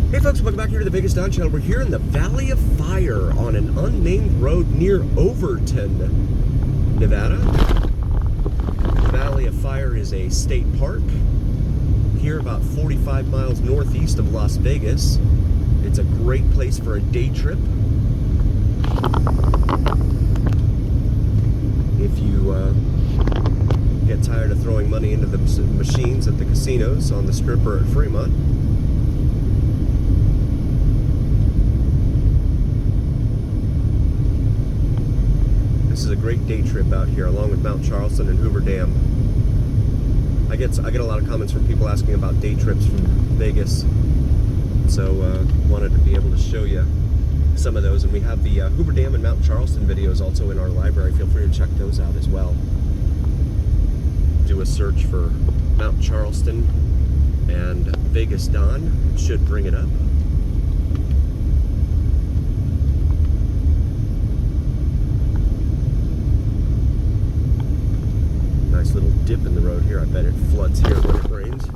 Hey folks, welcome back here to the Vegas Don Channel. We're here in the Valley of Fire on an unnamed road near Overton, Nevada. The Valley of Fire is a state park here about 45 miles northeast of Las Vegas. It's a great place for a day trip. If you get tired of throwing money into the machines at the casinos on the Strip or at Fremont. This is a great day trip out here, along with Mount Charleston and Hoover Dam. I get a lot of comments from people asking about day trips from Vegas, so wanted to be able to show you some of those. And we have the Hoover Dam and Mount Charleston videos also in our library. Feel free to check those out as well. Do a search for Mount Charleston and Vegas Don. It should bring it up. Nice little dip in the road here. I bet it floods here when it rains.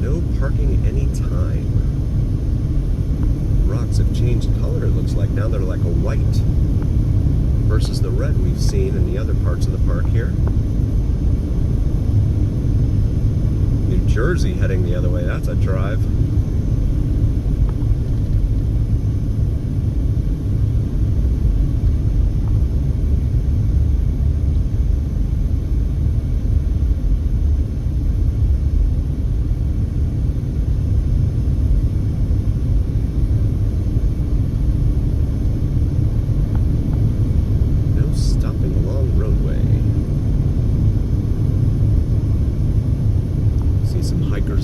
No parking anytime. Rocks have changed color, it looks like. Now they're like a white versus the red we've seen in the other parts of the park here. New Jersey heading the other way. That's a drive.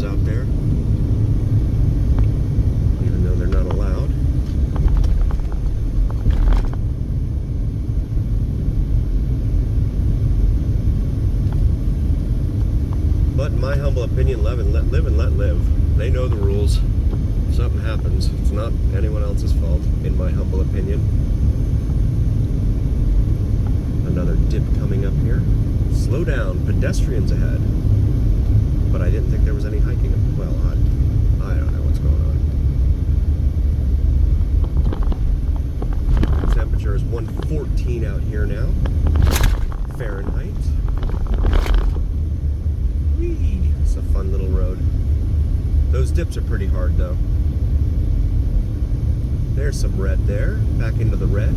Out there, even though they're not allowed. But in my humble opinion, live and let live. They know the rules. If something happens, it's not anyone else's fault, in my humble opinion. Another dip coming up here. Slow down, pedestrians ahead. But I didn't think there was any hiking. Well, I don't know what's going on. Temperature is 114 out here now. Fahrenheit. Whee! It's a fun little road. Those dips are pretty hard though. There's some red there. Back into the red.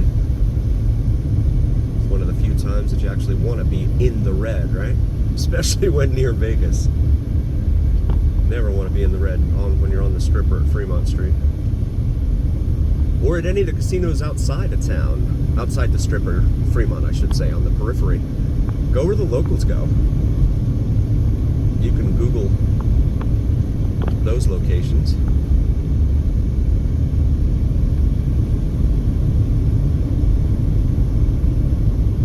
It's one of the few times that you actually want to be in the red, right? Especially when near Vegas. Never want to be in the red when you're on the Strip or at Fremont Street. Or at any of the casinos outside of town. Outside the Strip or Fremont, I should say, on the periphery. Go where the locals go. You can Google those locations.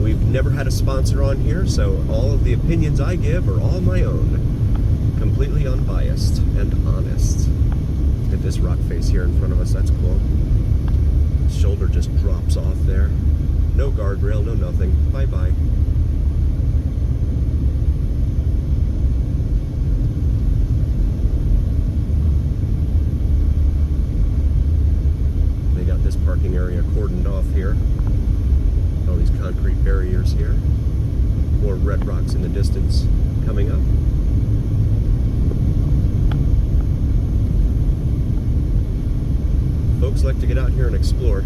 We've never had a sponsor on here, so all of the opinions I give are all my own. Completely unbiased and honest. Look at this rock face here in front of us. That's cool. Shoulder just drops off there. No guardrail, no nothing. Bye-bye. They got this parking area cordoned off here. All these concrete barriers here. More red rocks in the distance coming up. Folks like to get out here and explore.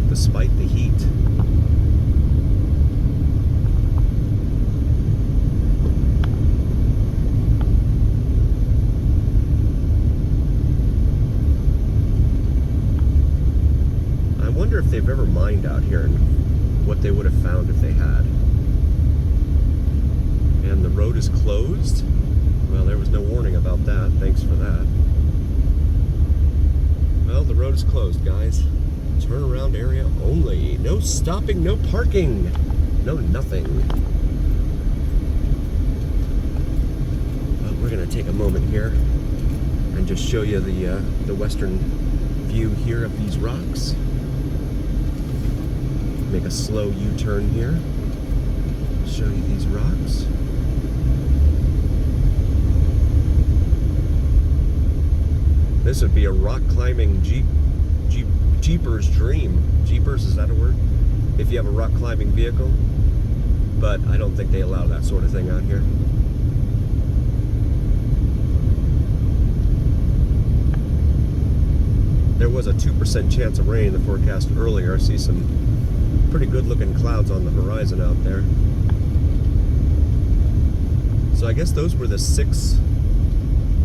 Despite the heat. I wonder if they've ever mined out here and what they would have found if they had. And the road is closed. Well, there was no warning about that. Thanks for that. Well, the road is closed, guys. Turnaround area only. No stopping, no parking. No nothing. Well, we're going to take a moment here and just show you the western view here of these rocks. Make a slow U-turn here. Show you these rocks. This would be a rock climbing Jeepers dream. Jeepers, is that a word? If you have a rock climbing vehicle. But I don't think they allow that sort of thing out here. There was a 2% chance of rain in the forecast earlier. I see some pretty good looking clouds on the horizon out there. So I guess those were the 6,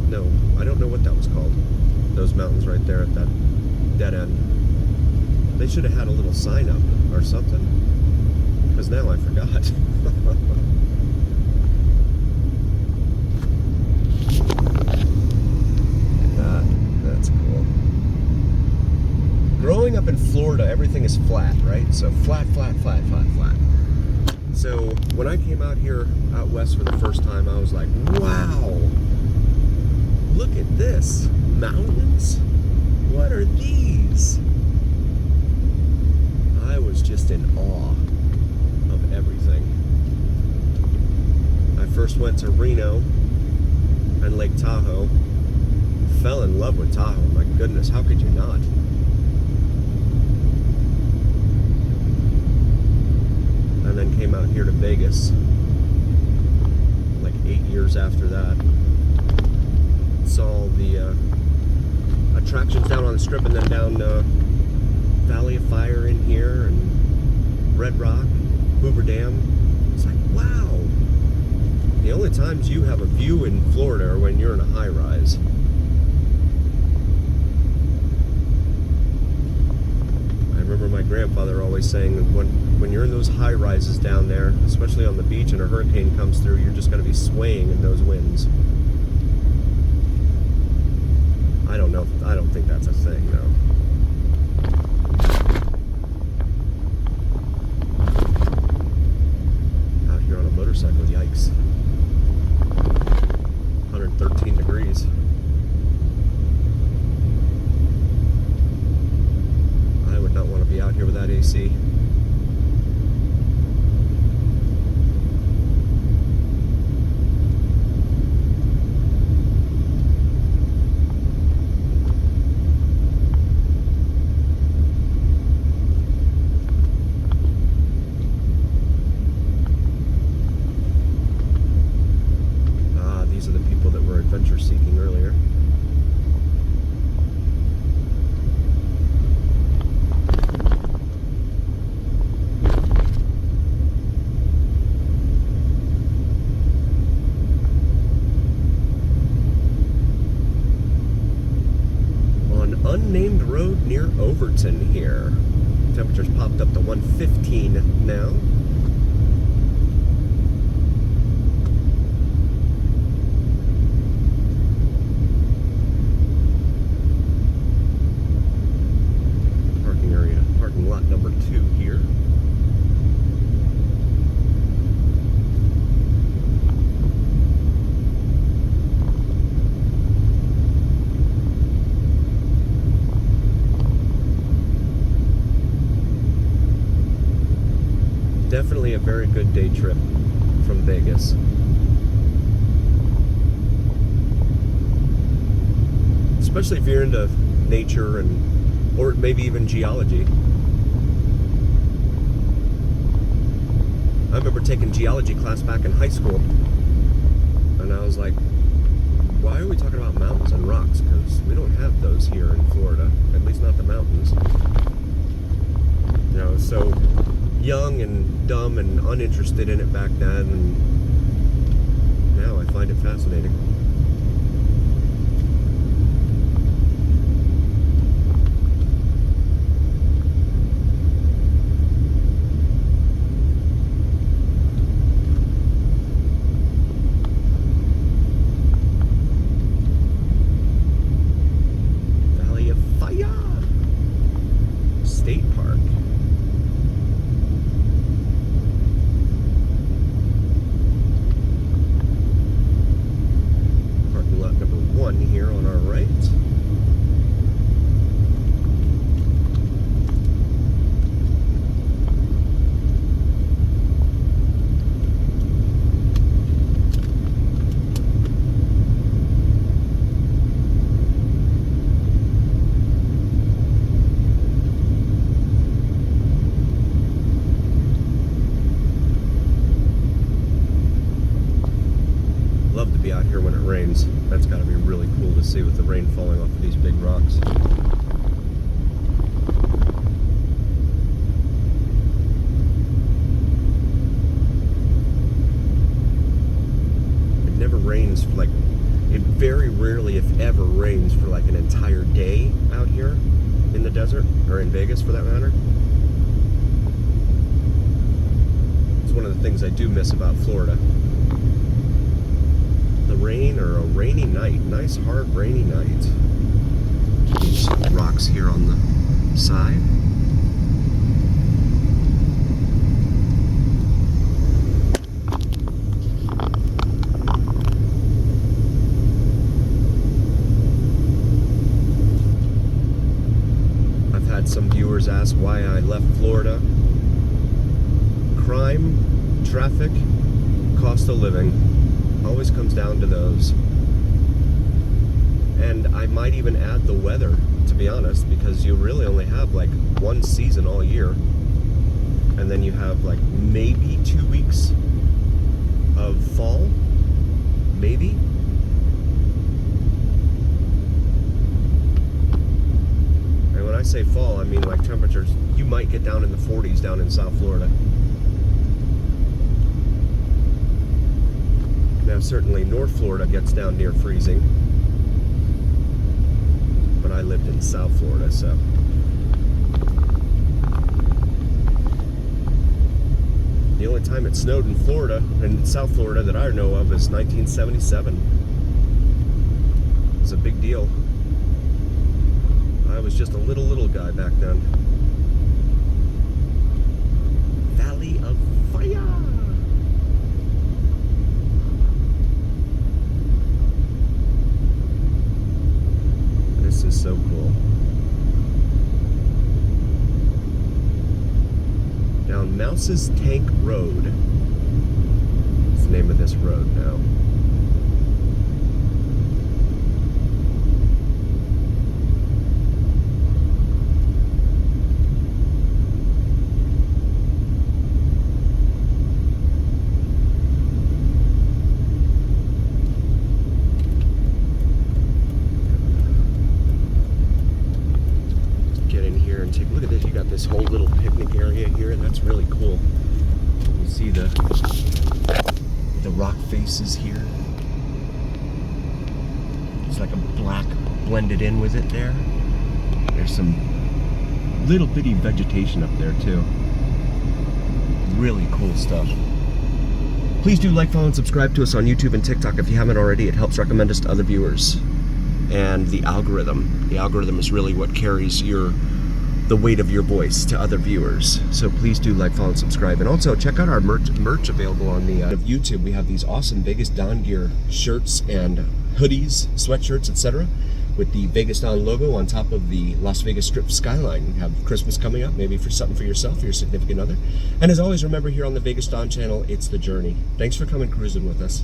no, I don't know what that was called. Those mountains right there at that dead end. They should have had a little sign up or something, because now I forgot. That's cool. Growing up in Florida, everything is flat, right? So flat, flat, flat, flat, flat. So when I came out here out west for the first time, I was like, wow, look at this. Mountains? What are these? I was just in awe of everything. I first went to Reno and Lake Tahoe. Fell in love with Tahoe. My goodness, how could you not? And then came out here to Vegas like 8 years after that. Saw the attractions down on the Strip, and then down Valley of Fire in here, and Red Rock, Hoover Dam. It's like, wow. The only times you have a view in Florida are when you're in a high rise. I remember my grandfather always saying that when you're in those high rises down there, especially on the beach, and a hurricane comes through, you're just going to be swaying in those winds. I don't know. I don't think that's a thing, though. Out here on a motorcycle, yikes. 113 degrees. I would not want to be out here without AC. Adventure seeking earlier. On unnamed road near Overton here. Temperatures popped up to 115 now. Lot number 2 here. Definitely a very good day trip from Vegas. Especially if you're into nature and or maybe even geology. I remember taking geology class back in high school, and I was like, why are we talking about mountains and rocks? Because we don't have those here in Florida, at least not the mountains. You know, so young and dumb and uninterested in it back then, and now I find it fascinating. rains. That's got to be really cool to see with the rain falling off of these big rocks. It never rains for like, it very rarely, if ever, rains for like an entire day out here in the desert, or in Vegas for that matter. It's one of the things I do miss about Florida. The rain, or a rainy night, nice hard rainy night. These rocks here on the side. I've had some viewers ask why I left Florida. Crime, traffic, cost of living. Always comes down to those. And I might even add the weather, to be honest, because you really only have like one season all year, and then you have like maybe 2 weeks of fall, maybe. And when I say fall, I mean like temperatures, you might get down in the 40s down in South Florida. Now, certainly North Florida gets down near freezing, but I lived in South Florida, so. The only time it snowed in Florida, in South Florida, that I know of is 1977. It was a big deal. I was just a little guy back then. Valley of Fire! This is so cool. Down Mouse's Tank Road. That's the name of this road now. Take a look at this. You got this whole little picnic area here, and that's really cool. You see the rock faces here. It's like a black blended in with it there. There's some little bitty vegetation up there too. Really cool stuff. Please do like, follow, and subscribe to us on YouTube and TikTok if you haven't already. It helps recommend us to other viewers. And the algorithm is really what carries the weight of your voice to other viewers. So please do like, follow, and subscribe. And also check out our merch available on the YouTube. We have these awesome Vegas Dawn gear shirts and hoodies, sweatshirts, etc. with the Vegas Dawn logo on top of the Las Vegas Strip skyline. We have Christmas coming up, maybe for something for yourself or your significant other. And as always, remember, here on the Vegas Dawn channel, it's the journey. Thanks for coming cruising with us.